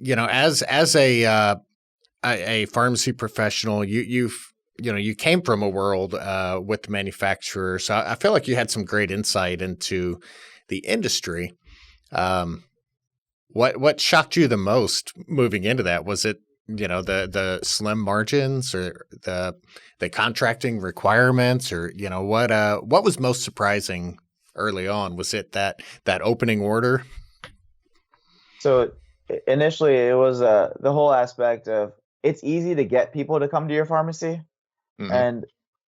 as a pharmacy professional, you came from a world with manufacturers. So I feel like you had some great insight into the industry. What shocked you the most moving into that? Was it the slim margins, or the contracting requirements, or what was most surprising early on? Was it that opening order? So initially, it was the whole aspect of it's easy to get people to come to your pharmacy, Hmm. and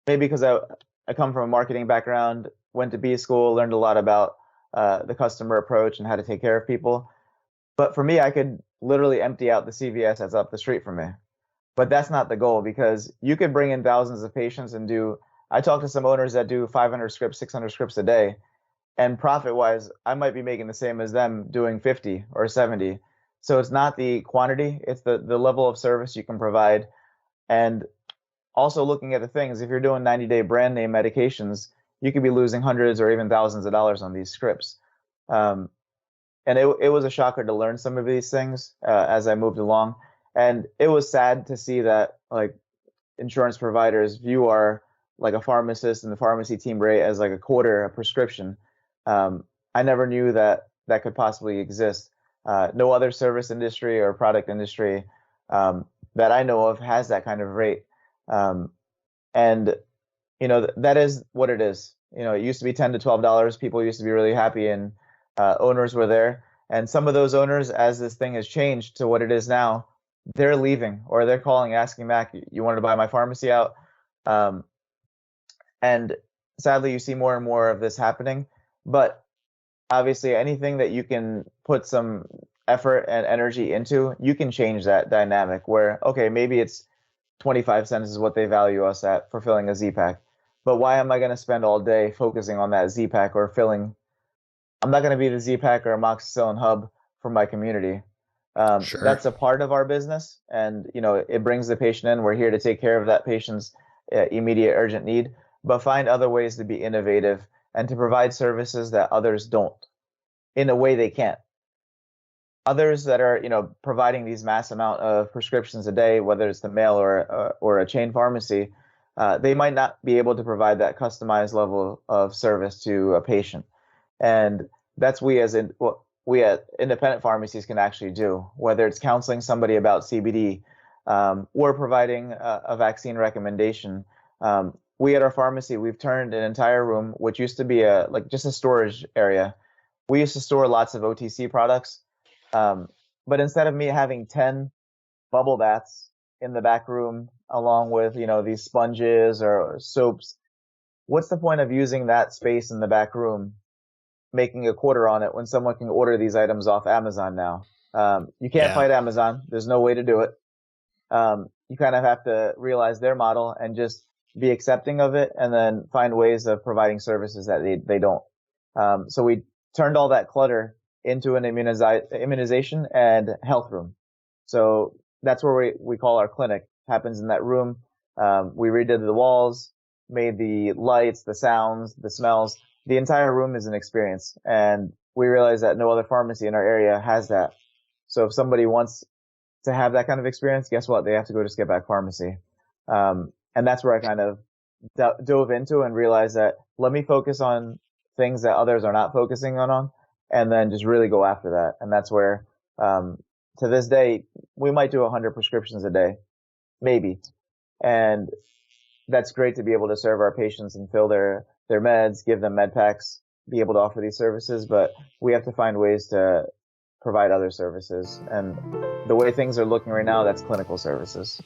maybe because I come from a marketing background, went to B school, learned a lot about the customer approach and how to take care of people. But for me, I could literally empty out the CVS that's up the street from me. But that's not the goal, because you could bring in thousands of patients and do. I talk to some owners that do 500 scripts, 600 scripts a day, and profit wise, I might be making the same as them doing 50 or 70. So it's not the quantity, it's the level of service you can provide. And also looking at the things, if you're doing 90-day brand name medications, you could be losing hundreds or even thousands of dollars on these scripts. Um, and it was a shocker to learn some of these things as I moved along. And it was sad to see that like insurance providers view our like a pharmacist and the pharmacy team rate as like a quarter a prescription. I never knew that that could possibly exist. No other service industry or product industry that I know of has that kind of rate. Um, and that is what it is. It used to be $10 to $12. People used to be really happy, and owners were there. And some of those owners, as this thing has changed to what it is now, they're leaving, or they're calling, asking Mac, you wanted to buy my pharmacy out? Um, and sadly, you see more and more of this happening. But obviously, anything that you can put some effort and energy into, you can change that dynamic where, okay, maybe it's 25 cents is what they value us at for filling a Z pack. But why am I going to spend all day focusing on that Z pack or filling? I'm not going to be the Z pack or amoxicillin hub for my community. Sure. That's a part of our business, and it brings the patient in. We're here to take care of that patient's immediate urgent need, but find other ways to be innovative and to provide services that others don't in a way they can't. Others that are providing these mass amount of prescriptions a day, whether it's the mail or a chain pharmacy, they might not be able to provide that customized level of service to a patient. And that's what we at independent pharmacies can actually do, whether it's counseling somebody about CBD, or providing a vaccine recommendation. We at our pharmacy, we've turned an entire room, which used to be just a storage area. We used to store lots of OTC products, um, but instead of me having 10 bubble baths in the back room, along with these sponges or soaps, what's the point of using that space in the back room, making a quarter on it when someone can order these items off Amazon now? You can't Yeah. fight Amazon. There's no way to do it. You kind of have to realize their model and just be accepting of it, and then find ways of providing services that they don't. So we turned all that clutter into an immunization and health room. So that's where we call our clinic. Happens in that room. We redid the walls, made the lights, the sounds, the smells. The entire room is an experience. And we realize that no other pharmacy in our area has that. So if somebody wants to have that kind of experience, guess what? They have to go to Skippack Pharmacy. And that's where I kind of dove into and realized that let me focus on things that others are not focusing on, and then just really go after that. And that's where, to this day, we might do 100 prescriptions a day, maybe. And that's great to be able to serve our patients and fill their meds, give them med packs, be able to offer these services. But we have to find ways to provide other services. And the way things are looking right now, that's clinical services.